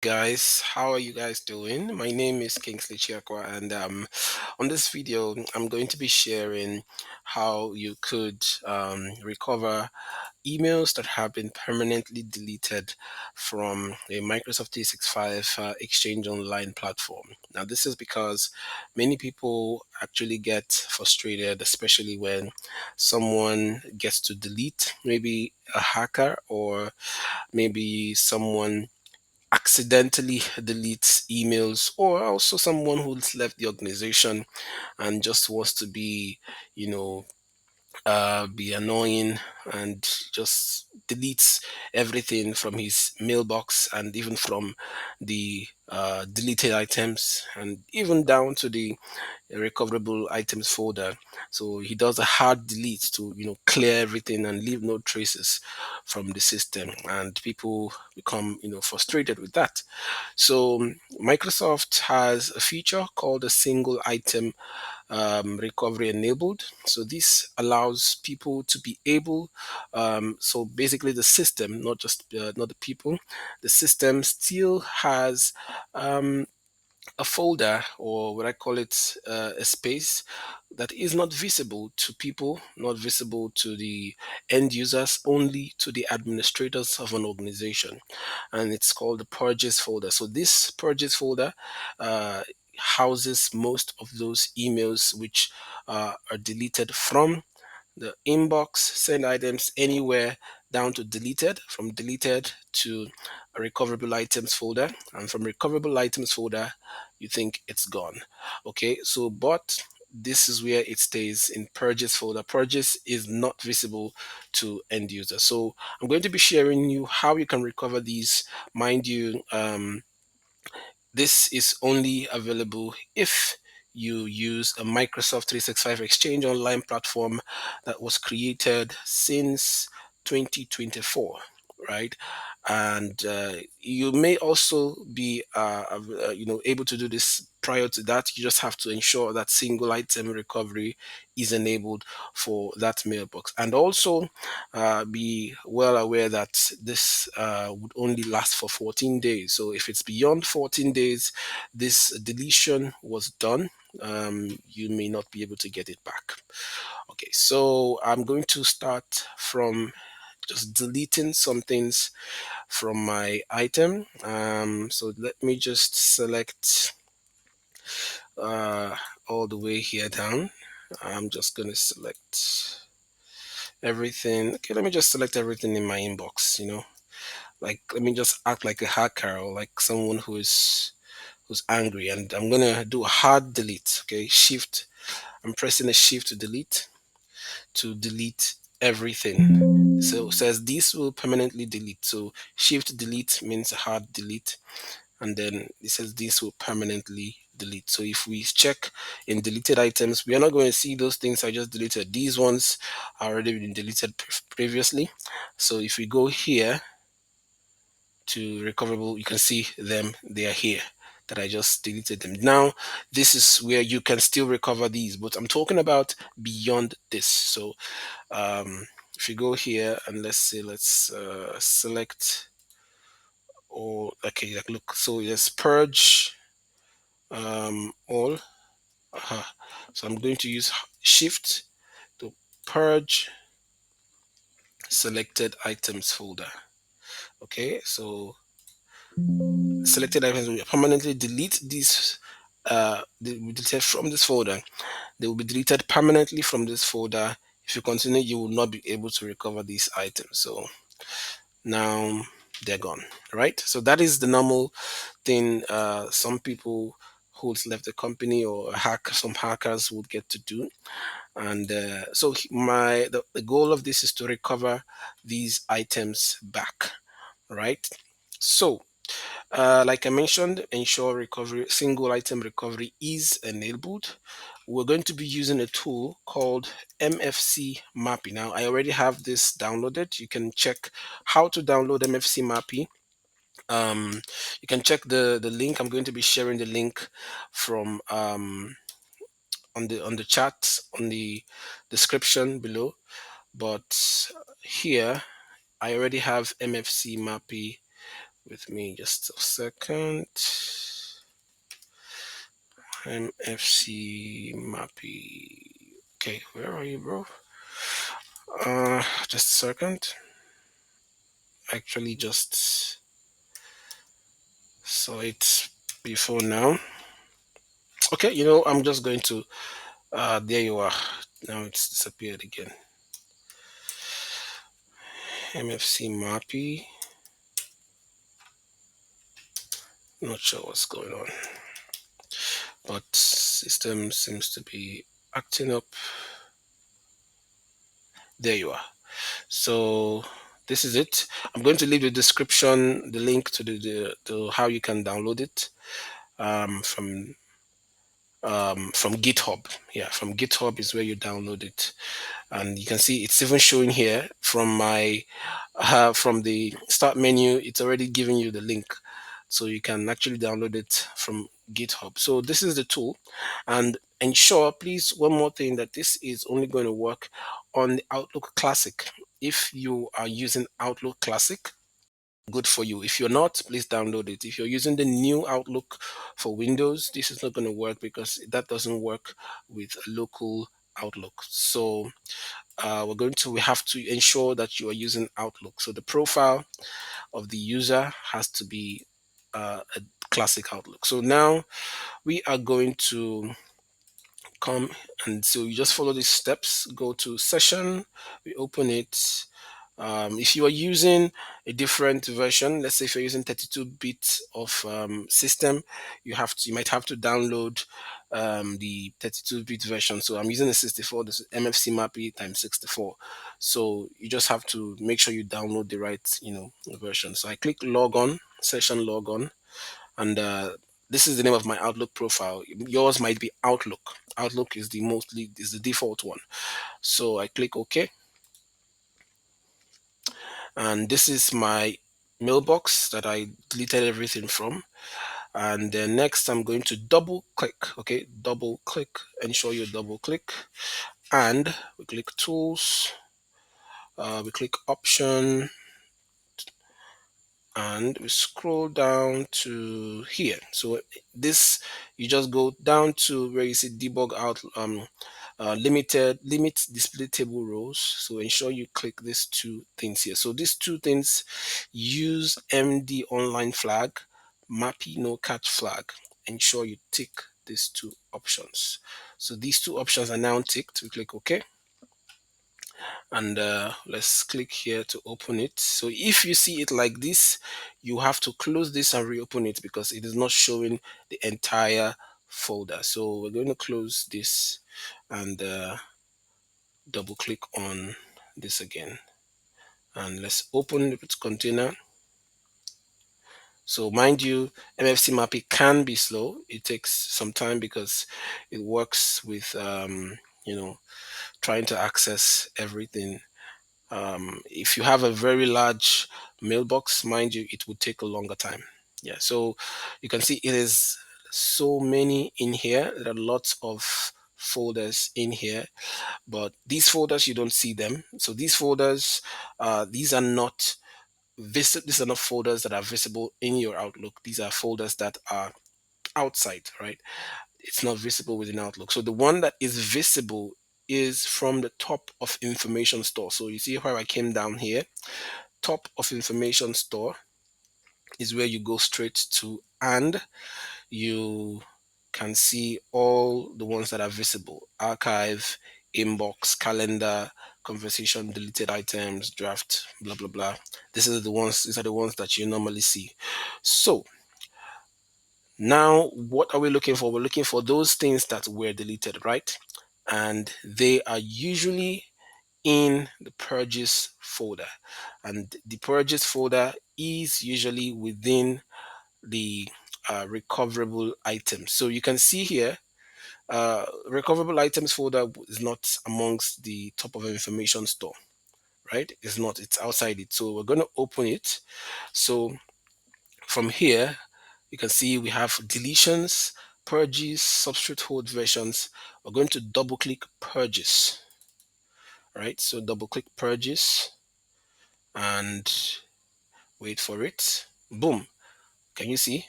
Guys, how are you guys doing? My name is Kingsley Chiakwa, and on this video I'm going to be sharing how you could recover emails that have been permanently deleted from a Microsoft 365 Exchange Online platform. Now, this is because many people actually get frustrated, especially when someone gets to delete, maybe a hacker or maybe someone accidentally deletes emails, or also someone who's left the organization and just wants to be, you know, be annoying and just deletes everything from his mailbox and even from the deleted items and even down to the recoverable items folder. So he does a hard delete to clear everything and leave no traces from the system, and people become frustrated with that. So Microsoft has a feature called a single item recovery enabled. So this allows people to be able, so basically the system, not just not the people, the system still has a folder, or what I call it, a space that is not visible to people, not visible to the end users, only to the administrators of an organization. And it's called the purges folder. So this purges folder uh, houses most of those emails which are deleted from the inbox, send items anywhere, down to deleted, from deleted to a recoverable items folder, and from recoverable items folder you think it's gone. Okay, so but this is where it stays, in purges folder. Purges is not visible to end user. So I'm going to be sharing you how you can recover these. Mind you, this is only available if you use a Microsoft 365 Exchange Online platform that was created since 2024, right? And you may also be, able to do this prior to that. You just have to ensure that single item recovery is enabled for that mailbox, and also be well aware that this would only last for 14 days. So if it's beyond 14 days, this deletion was done. You may not be able to get it back. Okay, so I'm going to start from just deleting some things from my item. So let me just select uh, all the way here down. I'm just going to select everything. Okay, let me just select everything in my inbox, like, let me just act like a hacker, or like someone who's angry, and I'm gonna do a hard delete. Okay, shift, I'm pressing a shift to delete everything. So it says this will permanently delete. So shift delete means a hard delete, and then it says this will permanently delete. So if we check in deleted items, we are not going to see those things I just deleted. These ones are already been deleted previously. So if we go here to recoverable, you can see them, they are here, that I just deleted them. Now this is where you can still recover these, but I'm talking about beyond this. So if you go here and let's say, let's select all. Okay, like, look, so let's purge all. So I'm going to use shift to purge selected items folder. Okay, so selected items will permanently delete these, they will be deleted from this folder. They will be deleted permanently from this folder. If you continue, you will not be able to recover these items. So now they're gone, right? So that is the normal thing some people who's left the company, or some hackers would get to do. And so the goal of this is to recover these items back, right? So like I mentioned, ensure recovery, single item recovery is enabled. We're going to be using a tool called MFC Mappy. Now, I already have this downloaded. You can check how to download MFC Mappy. You can check the link. I'm going to be sharing the link from on the chat, on the description below. But here I already have MFC Mappy with me just a second. MFC Mappy. Okay, where are you, bro? Just a second. Actually, just saw it before now. Okay, I'm just going to. There you are. Now it's disappeared again. MFC Mappy. Not sure what's going on, but system seems to be acting up. There you are. So this is it. I'm going to leave the description, the link to to how you can download it from GitHub. Yeah, from GitHub is where you download it, and you can see it's even showing here from my from the start menu. It's already giving you the link, so you can actually download it from GitHub. So this is the tool, and ensure, please, one more thing, that this is only going to work on the Outlook Classic. If you are using Outlook Classic, good for you. If you're not, please download it. If you're using the new Outlook for Windows, this is not going to work because that doesn't work with local Outlook. So we have to ensure that you are using Outlook. So the profile of the user has to be a classic Outlook. So now we are going to come, and so you just follow these steps. Go to session, we open it. If you are using a different version, let's say if you're using 32-bit of system, you might have to download the 32-bit version. So I'm using a 64, this is MFC Mappy times 64. So you just have to make sure you download the right version. So I click log on, session log on, and this is the name of my Outlook profile. Yours might be Outlook. Outlook is the default one. So I click OK, and this is my mailbox that I deleted everything from. And then next I'm going to double click. Okay, double click, ensure you double click, and we click tools, we click option, and we scroll down to here. So this, you just go down to where you see debug out limit display table rows. So ensure you click these two things here. So these two things, use MD online flag, Mappy no catch flag. Ensure you tick these two options. So these two options are now ticked. We click OK, and let's click here to open it. So if you see it like this, you have to close this and reopen it because it is not showing the entire folder. So we're going to close this and double click on this again, and let's open the container. So mind you, MFC Mappy can be slow. It takes some time because it works with trying to access everything. If you have a very large mailbox, mind you, it would take a longer time. Yeah, so you can see it is so many in here. There are lots of folders in here, but these folders, you don't see them. So these folders, these are not these are not folders that are visible in your Outlook. These are folders that are outside, right? It's not visible within Outlook. So the one that is visible is from the top of information store. So you see where I came down here, top of information store is where you go straight to, and you can see all the ones that are visible: archive, inbox, calendar, conversation, deleted items, draft, blah blah blah. These are the ones that you normally see. So now what are we looking for? We're looking for those things that were deleted, right? And they are usually in the purges folder, and the purges folder is usually within the recoverable items. So you can see here, recoverable items folder is not amongst the top of information store, right? It's not, it's outside it. So we're going to open it. So from here, you can see we have deletions, purges, substrate hold versions. We're going to double click purges, right? So double click purges and wait for it. Boom. Can you see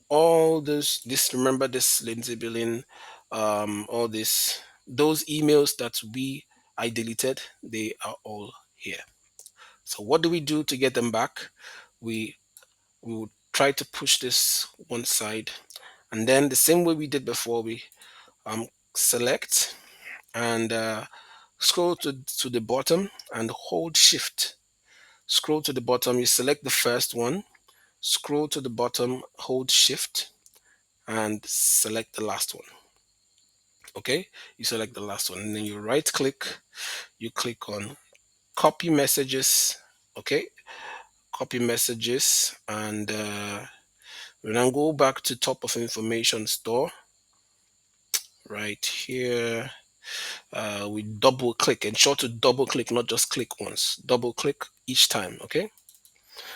all this? Remember this Lindsay billing, all this, those emails that I deleted, they are all here. So what do we do to get them back? We we would try to push this one side, and then the same way we did before, we select and scroll to the bottom and hold shift. Scroll to the bottom, you select the first one, scroll to the bottom, hold shift, and select the last one. Okay, you select the last one, and then you right click, you click on copy messages. Okay, copy messages, and we now go back to top of information store right here. We double click, ensure to double click, not just click once, double click each time. Okay,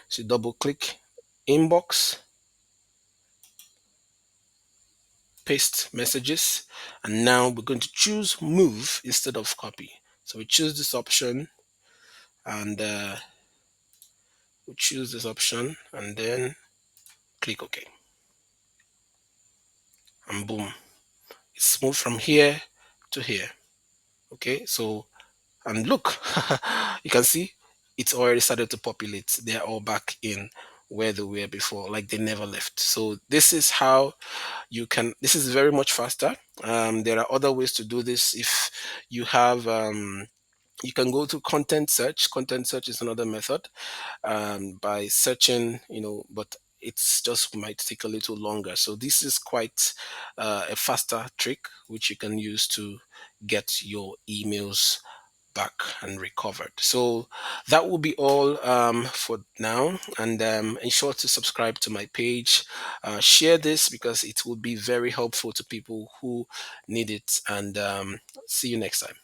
so double click inbox, paste messages, and now we're going to choose move instead of copy. So we choose this option, and we choose this option, and then click OK, and boom, it's moved from here to here. Okay, so, and look, you can see it's already started to populate. They're all back in where they were before, like they never left. So this is how you can, this is very much faster. There are other ways to do this. If you have you can go to content search. Content search is another method, by searching, but it's just might take a little longer. So this is quite a faster trick which you can use to get your emails back and recovered. So that will be all for now, and ensure to subscribe to my page. Share this because it will be very helpful to people who need it, and see you next time.